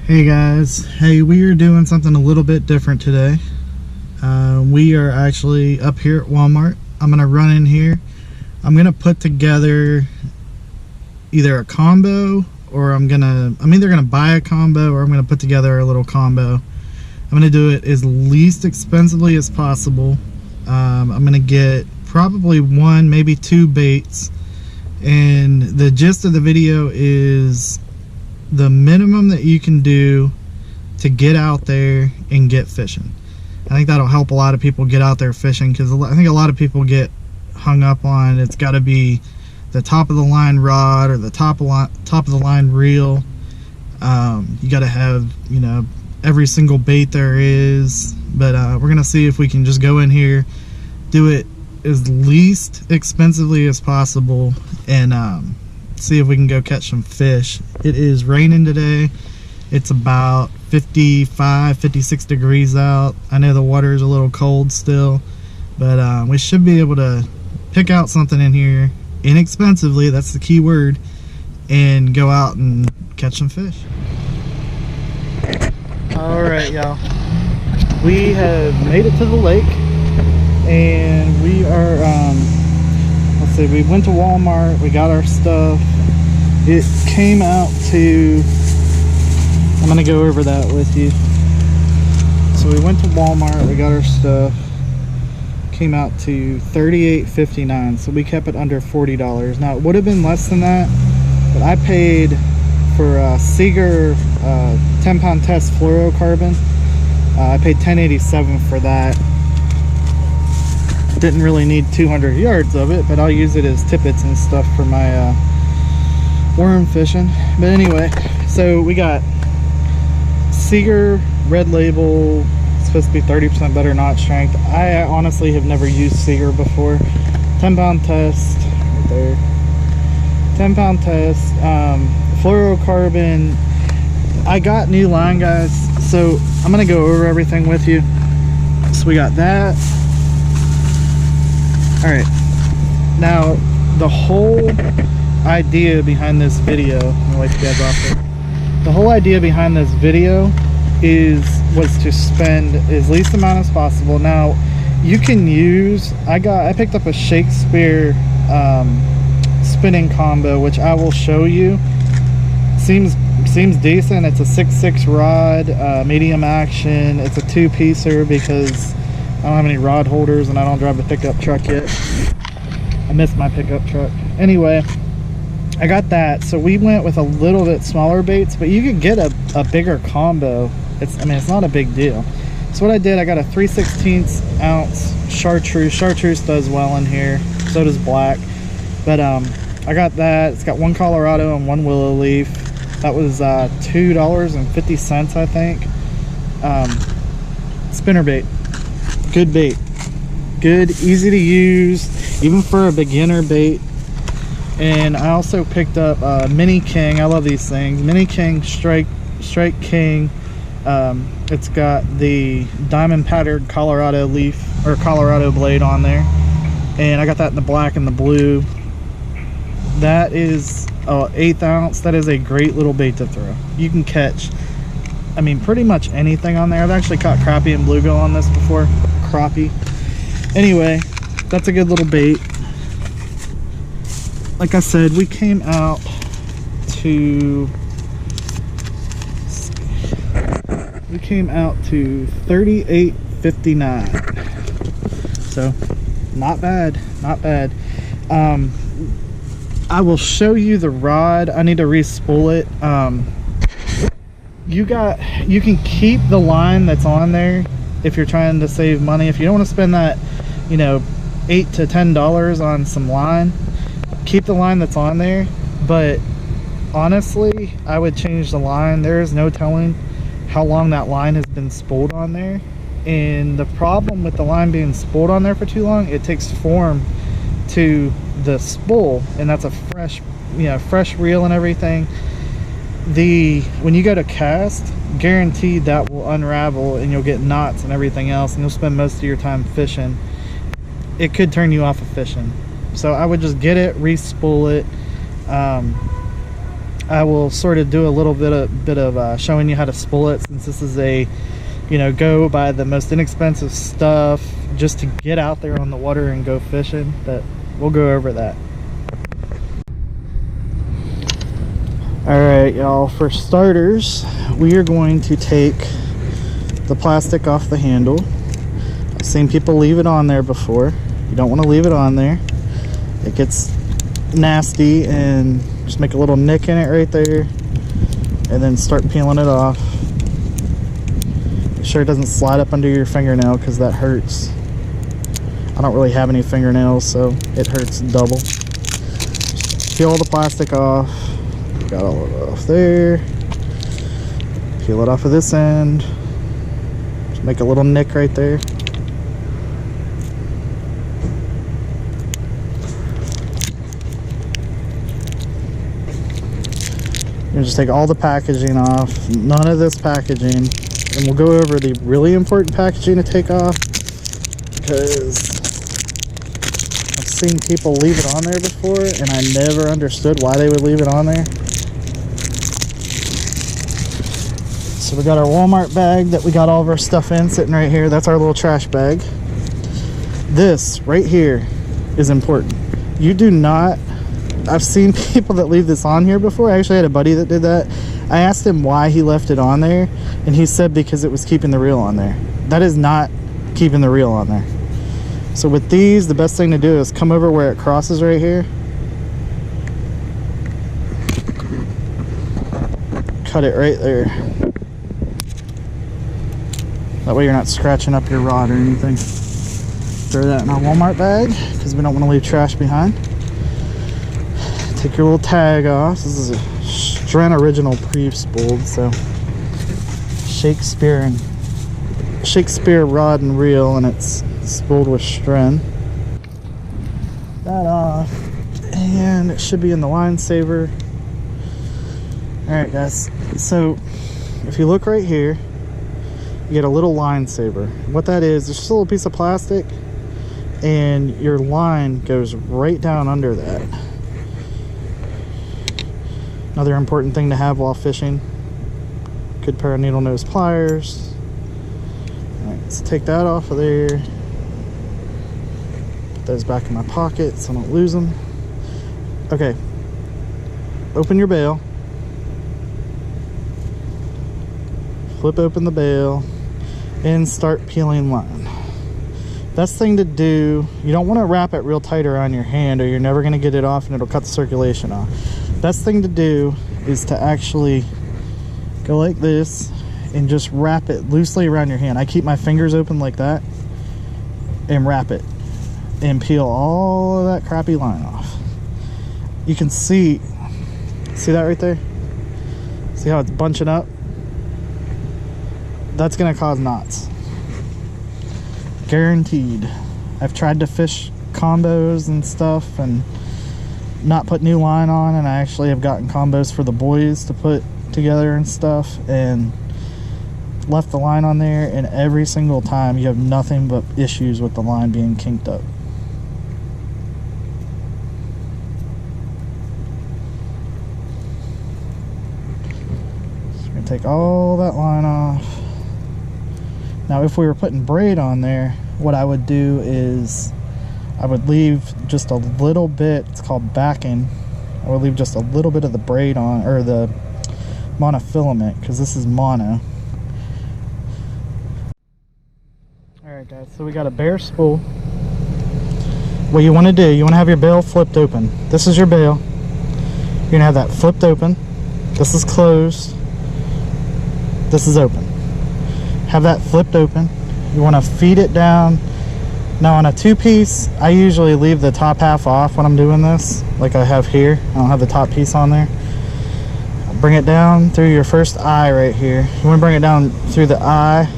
Hey guys, hey, we are doing something a little bit different today. We are actually up here at Walmart. I'm gonna run in here. I'm gonna put together either a combo, or I'm either gonna buy a combo or I'm gonna put together a little combo. I'm gonna do it as least expensively as possible. I'm gonna get probably one, maybe two baits, and the gist of the video is the minimum that you can do to get out there and get fishing. I think that'll help a lot of people get out there fishing, because I think a lot of people get hung up on it's got to be the top of the line rod or the top of the line reel. You got to have, you know, every single bait there is. But we're gonna see if we can just go in here, do it as least expensively as possible, and see if we can go catch some fish. It is raining today. It's about 56 degrees out. I know the water is a little cold still, but we should be able to pick out something in here inexpensively, that's the key word, and go out and catch some fish. Alright, y'all, we have made it to the lake, and we are let's see, we went to Walmart, we got our stuff. It came out to, I'm gonna go over that with you. So we went to Walmart, we got our stuff. Came out to $38.59, so we kept it under $40. Now it would have been less than that, but I paid for Seeger 10-pound test fluorocarbon. I paid $10.87 for that. Didn't really need 200 yards of it, but I'll use it as tippets and stuff for my worm fishing. But anyway, so we got Seeger Red Label. It's supposed to be 30% better knot strength. I honestly have never used Seeger before. 10-pound test right there. 10-pound test. Fluorocarbon. I got new line, guys, so I'm gonna go over everything with you. So we got that. All right, now the whole idea behind this video, I'm gonna wipe you guys off there. The whole idea behind this video was to spend as least amount as possible. Now you can use, I picked up a Shakespeare spinning combo, which I will show you. Seems decent. It's a 6.6 rod, medium action. It's a 2-piecer because I don't have any rod holders and I don't drive a pickup truck yet. I missed my pickup truck. Anyway, I got that. So we went with a little bit smaller baits, but you could get a bigger combo. I mean, it's not a big deal. So what I did, I got a 3/16 ounce chartreuse. Chartreuse does well in here. So does black. But I got that. It's got one Colorado and one willow leaf. That was $2.50, I think. Spinner bait. Good bait. Good, easy to use, even for a beginner bait. And I also picked up Mini King. I love these things. Mini King Strike King. It's got the diamond patterned Colorado leaf or Colorado blade on there, and I got that in the black and the blue. That is 1/8 ounce. That is a great little bait to throw. You can catch, I mean, pretty much anything on there. I've actually caught crappie and bluegill on this before. Crappie. Anyway, that's a good little bait. Like I said, we came out to $38.59. So not bad, not bad. I will show you the rod. I need to re-spool it. You can keep the line that's on there if you're trying to save money. If you don't want to spend that, you know, $8 to $10 on some line, keep the line that's on there. But honestly, I would change the line. There is no telling how long that line has been spooled on there, and the problem with the line being spooled on there for too long, it takes form to the spool, and that's a fresh reel and everything. When you go to cast, guaranteed that will unravel and you'll get knots and everything else, and you'll spend most of your time fishing. It could turn you off of fishing. So I would just get it, re-spool it. I will sort of do a little bit of showing you how to spool it, since this is a, you know, go buy the most inexpensive stuff just to get out there on the water and go fishing. But we'll go over that. Alright, y'all, for starters, we are going to take the plastic off the handle. I've seen people leave it on there before. You don't want to leave it on there. It gets nasty, and just make a little nick in it right there and then start peeling it off. Make sure it doesn't slide up under your fingernail, because that hurts. I don't really have any fingernails, so it hurts double. Just peel all the plastic off. Got all of it off there. Peel it off of this end. Just make a little nick right there. You just take all the packaging off, none of this packaging, and we'll go over the really important packaging to take off, because I've seen people leave it on there before and I never understood why they would leave it on there. So we got our Walmart bag that we got all of our stuff in, sitting right here. That's our little trash bag. This right here is important. You do not, I've seen people that leave this on here before. I actually had a buddy that did that. I asked him why he left it on there, and he said because it was keeping the reel on there. That is not keeping the reel on there. So with these, the best thing to do is come over where it crosses right here. Cut it right there. That way you're not scratching up your rod or anything. Throw that in our Walmart bag, because we don't want to leave trash behind. Take your little tag off. This is a Stren original pre-spooled, so Shakespeare rod and reel, and it's spooled with Stren. That off, and it should be in the line saver. Alright guys, so if you look right here, you get a little line saver. What that is, it's just a little piece of plastic, and your line goes right down under that. Another important thing to have while fishing, good pair of needle nose pliers. Alright, let's take that off of there. Put those back in my pocket so I don't lose them. Okay, open your bail. Flip open the bail and start peeling line. Best thing to do, you don't want to wrap it real tight around your hand, or you're never going to get it off and it'll cut the circulation off. Best thing to do is to actually go like this and just wrap it loosely around your hand. I keep my fingers open like that and wrap it and peel all of that crappy line off. You can see that right there? See how it's bunching up? That's gonna cause knots. Guaranteed. I've tried to fish combos and stuff and not put new line on, and I actually have gotten combos for the boys to put together and stuff, and left the line on there, and every single time you have nothing but issues with the line being kinked up. So we're gonna take all that line off. Now if we were putting braid on there, what I would do is I would leave just a little bit, it's called backing. I would leave just a little bit of the braid on, or the monofilament, because this is mono. Alright guys, so we got a bare spool. What you want to do, you want to have your bail flipped open. This is your bail. You're going to have that flipped open. This is closed. This is open. Have that flipped open. You want to feed it down. Now on a two-piece, I usually leave the top half off when I'm doing this, like I have here. I don't have the top piece on there. Bring it down through your first eye right here. You want to bring it down through the eye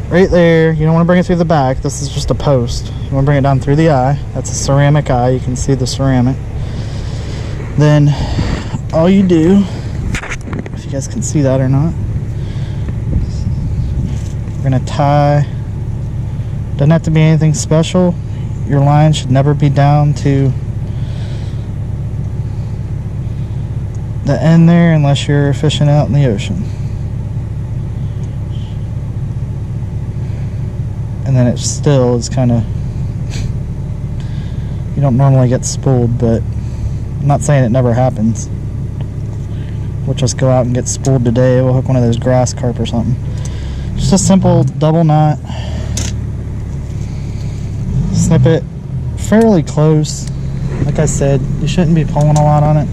right there. You don't want to bring it through the back. This is just a post. You want to bring it down through the eye. That's a ceramic eye. You can see the ceramic. Then all you do, if you guys can see that or not, we're going to tie. Doesn't have to be anything special. Your line should never be down to the end there unless you're fishing out in the ocean. And then it still is kind of, you don't normally get spooled, but I'm not saying it never happens. We'll just go out and get spooled today. We'll hook one of those grass carp or something. Just a simple double knot. Snip it fairly close. Like I said, you shouldn't be pulling a lot on it.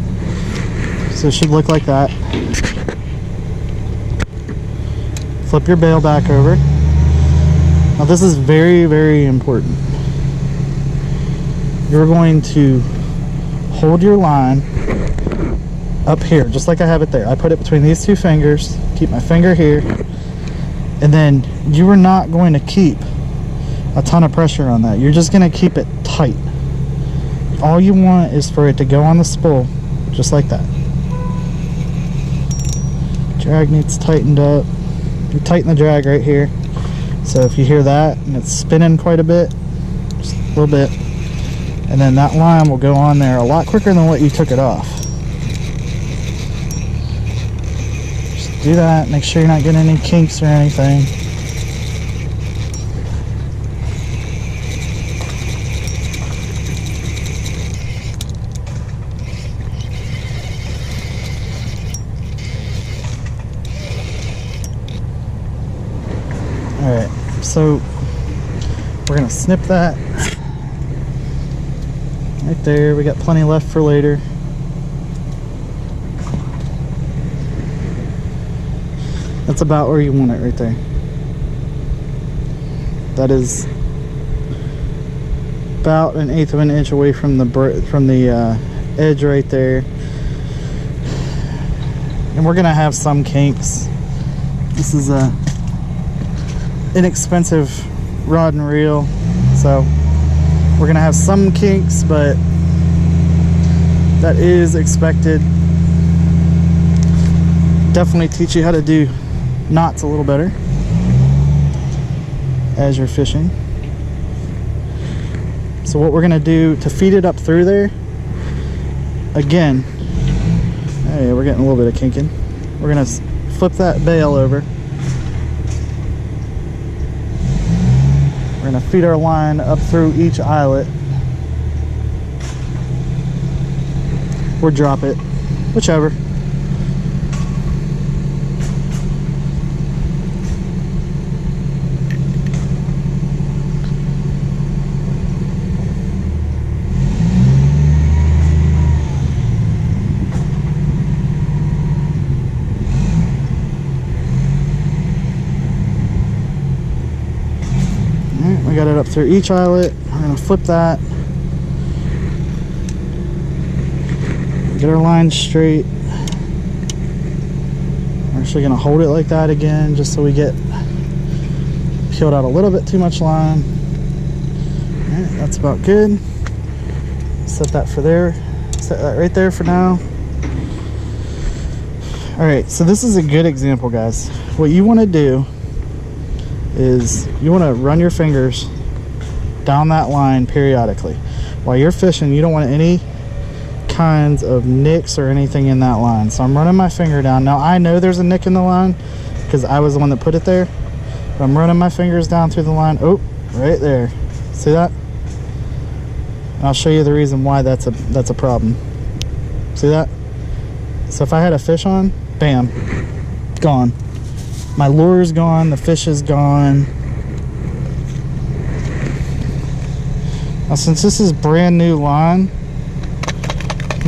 So it should look like that. Flip your bail back over. Now this is very, very important. You're going to hold your line up here, just like I have it there. I put it between these two fingers, keep my finger here, and then you are not going to keep a ton of pressure on that. You're just going to keep it tight. All you want is for it to go on the spool, just like that. Drag needs tightened up. You tighten the drag right here. So if you hear that and it's spinning quite a bit, just a little bit, and then that line will go on there a lot quicker than what you took it off. Just do that, make sure you're not getting any kinks or anything. Alright, so we're going to snip that right there. We got plenty left for later. That's about where you want it right there. That is about 1/8 of an inch away from the edge right there. And we're going to have some kinks. This is a inexpensive rod and reel, so we're gonna have some kinks, but that is expected. Definitely teach you how to do knots a little better as you're fishing. So what we're gonna do to feed it up through there, again, hey, we're getting a little bit of kinking. We're gonna flip that bail over. We're going to feed our line up through each eyelet, or drop it, whichever. We got it up through each eyelet. We're going to flip that. Get our line straight. We're actually going to hold it like that again, just so we get peeled out a little bit too much line. Alright, that's about good. Set that for there. Set that right there for now. Alright, so this is a good example, guys. What you want to do is you want to run your fingers down that line periodically. While you're fishing, you don't want any kinds of nicks or anything in that line. So I'm running my finger down. Now I know there's a nick in the line because I was the one that put it there. But I'm running my fingers down through the line. Oh, right there. See that? And I'll show you the reason why that's a problem. See that? So if I had a fish on, bam, gone. My lure is gone, the fish is gone. Now since this is brand new line, I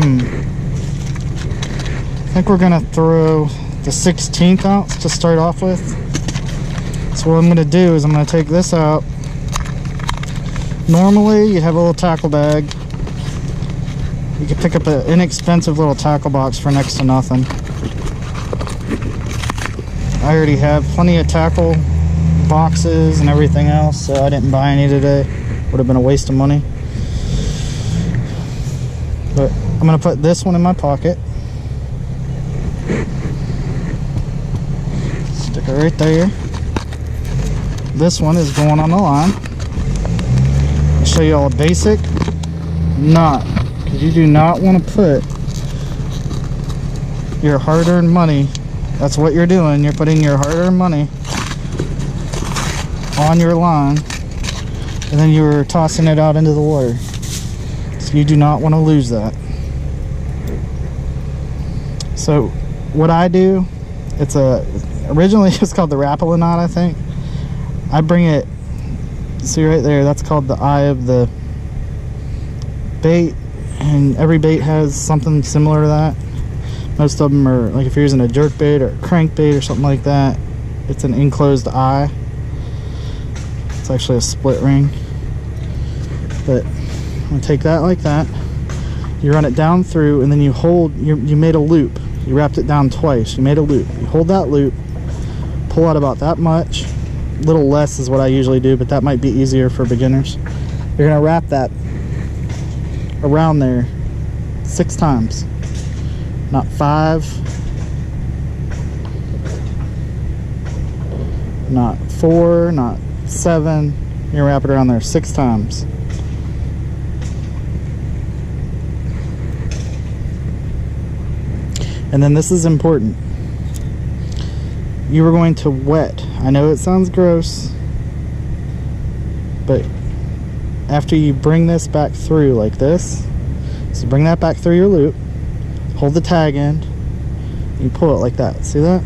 think we're gonna throw the 1/16 ounce to start off with. So what I'm gonna do is I'm gonna take this out. Normally you have a little tackle bag. You can pick up an inexpensive little tackle box for next to nothing. I already have plenty of tackle boxes and everything else, so I didn't buy any today. Would have been a waste of money. But I'm going to put this one in my pocket. Stick it right there. This one is going on the line. I'll show you all a basic knot, because you do not want to put your hard-earned money. That's what you're doing. You're putting your hard-earned money on your line, and then you're tossing it out into the water. So you do not want to lose that. So what I do, originally it's called the Rapala knot, I think. I bring it, see right there, that's called the eye of the bait, and every bait has something similar to that. Most of them are, like if you're using a jerk bait or a crank bait or something like that, it's an enclosed eye. It's actually a split ring. But I'm gonna take that like that. You run it down through, and then you hold, you made a loop. You wrapped it down twice. You made a loop. You hold that loop, pull out about that much. A little less is what I usually do, but that might be easier for beginners. You're gonna wrap that around there 6 times. Not 5, not 4, not 7. You're gonna wrap it around there 6 times. And then this is important. You are going to wet. I know it sounds gross, but after you bring this back through like this, so bring that back through your loop, hold the tag end, you pull it like that. See that?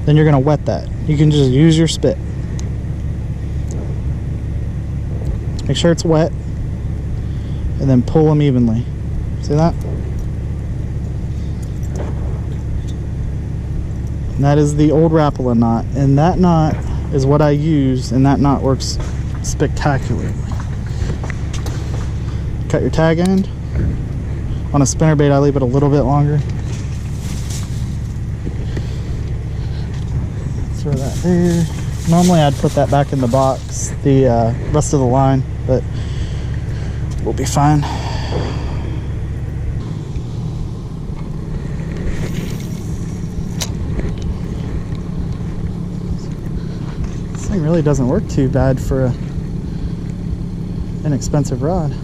Then you're gonna wet that. You can just use your spit. Make sure it's wet, and then pull them evenly. See that? And that is the old Rapala knot, and that knot is what I use, and that knot works spectacularly. Cut your tag end. On a spinnerbait, I leave it a little bit longer. Throw that there. Normally, I'd put that back in the box, the rest of the line, but we'll be fine. This thing really doesn't work too bad for a inexpensive rod.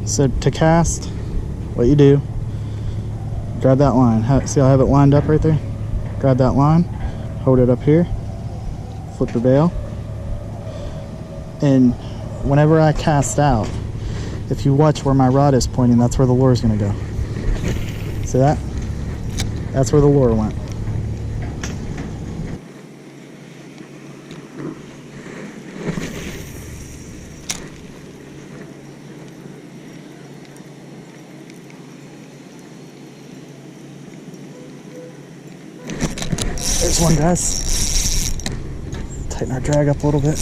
So to cast, what you do, grab that line. See how I have it lined up right there? Grab that line, hold it up here, flip the bail, and whenever I cast out, if you watch where my rod is pointing, that's where the lure is going to go. See that? That's where the lure went. There's one, guys. Tighten our drag up a little bit.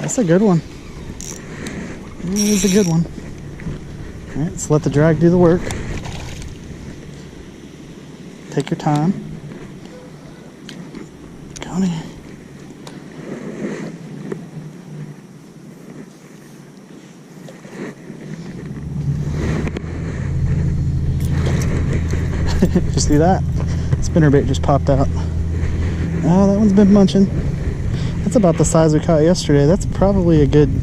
That's a good one. It's a good one. All right, so let the drag do the work. Take your time. Come here. Did you see that? Spinnerbait just popped out. Oh, that one's been munching. That's about the size we caught yesterday. That's probably a good,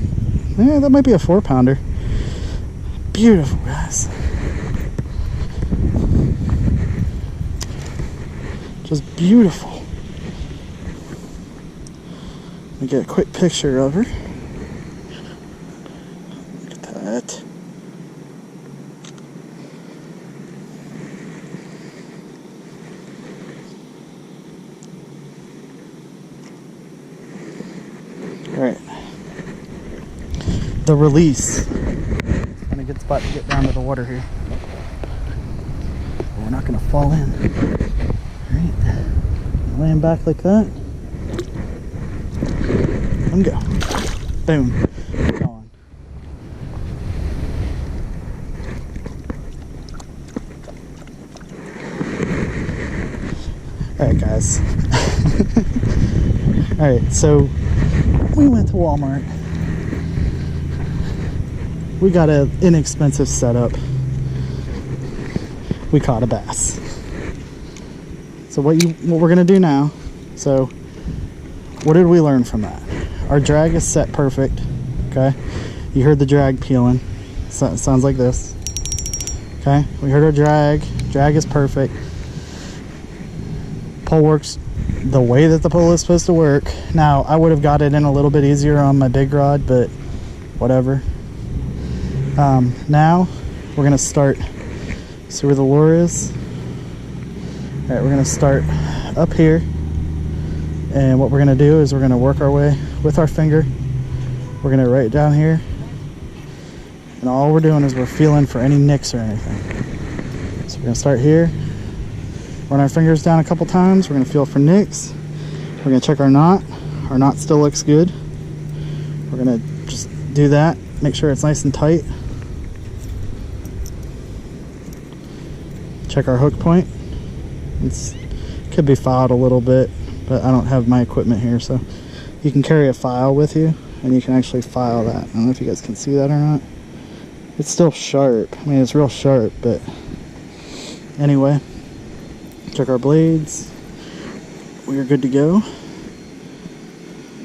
that might be a 4-pounder. Beautiful, guys. Just beautiful. Let me get a quick picture of her. Look at that. Alright. The release. And a good spot to get down to the water here. But we're not going to fall in. Alright. Land back like that. And go. Boom. Gone. Alright, guys. Alright, so we went to Walmart. We got an inexpensive setup. we caught a bass. So what we're gonna do now, so what did we learn from that? Our drag is set perfect, okay? You heard the drag peeling. So it sounds like this. Okay, we heard our drag is perfect. Pole works the way that the pole is supposed to work. Now, I would have got it in a little bit easier on my big rod, but whatever. Now, we're gonna start, see where the lure is? All right, we're gonna start up here. And what we're gonna do is we're gonna work our way with our finger. We're gonna right down here. And all we're doing is we're feeling for any nicks or anything. So we're gonna start here. Run our fingers down a couple times. We're gonna feel for nicks. We're gonna check our knot. Our knot still looks good. We're gonna just do that. Make sure it's nice and tight. Check our hook point. It could be filed a little bit, but I don't have my equipment here, so you can carry a file with you and you can actually file that. I don't know if you guys can see that or not. It's still sharp. I mean, it's real sharp, but anyway, check our blades. We're good to go.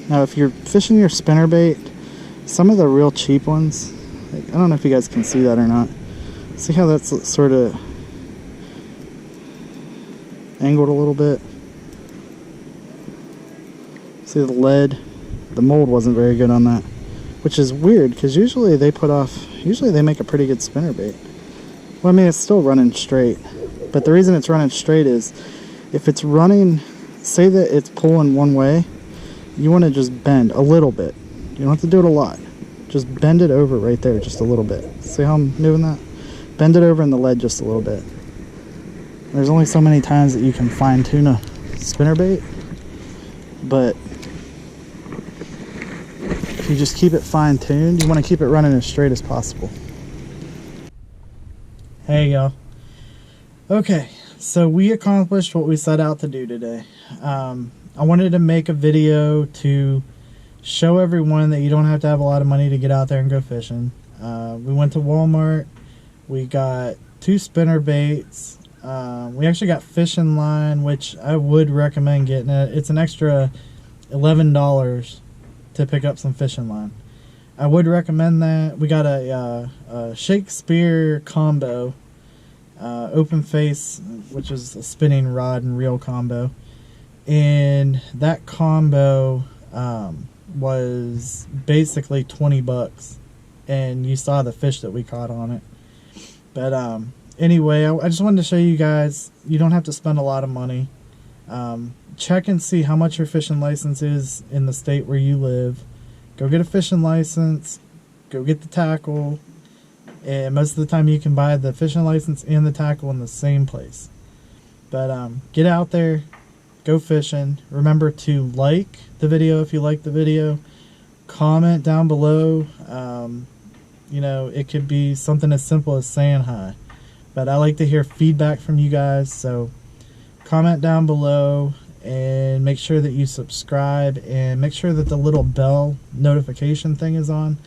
Now, if you're fishing your spinnerbait, some of the real cheap ones, like, I don't know if you guys can see that or not. See how that's sort of angled a little bit? See the lead? The mold wasn't very good on that, which is weird because usually they make a pretty good spinnerbait. Well, I mean, it's still running straight, but the reason it's running straight is if it's running, say that it's pulling one way, you want to just bend a little bit. You don't have to do it a lot. Just bend it over right there just a little bit. See how I'm doing that? Bend it over in the lead just a little bit. There's only so many times that you can fine tune a spinnerbait, but if you just keep it fine tuned, you want to keep it running as straight as possible. Hey y'all. Okay, so we accomplished what we set out to do today. I wanted to make a video to show everyone that you don't have to have a lot of money to get out there and go fishing. We went to Walmart. We got 2 spinnerbaits. We actually got fishing line, which I would recommend getting it. It's an extra $11 to pick up some fishing line. I would recommend that. We got a Shakespeare combo, open face, which is a spinning rod and reel combo, and that combo was basically 20 bucks, and you saw the fish that we caught on it. But anyway, I just wanted to show you guys you don't have to spend a lot of money. Check and see how much your fishing license is in the state where you live. Go get a fishing license, go get the tackle, and most of the time you can buy the fishing license and the tackle in the same place. But get out there, go fishing. Remember to like the video if you like the video. Comment down below. You know, it could be something as simple as saying hi. But I like to hear feedback from you guys, so comment down below and make sure that you subscribe and make sure that the little bell notification thing is on.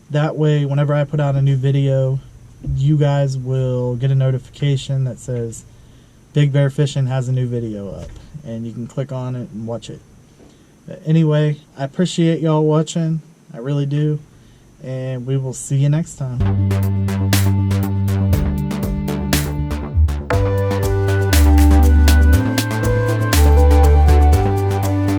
That way, whenever I put out a new video, you guys will get a notification that says Big Bear Fishing has a new video up, and you can click on it and watch it. But anyway, I appreciate y'all watching. I really do. And we will see you next time.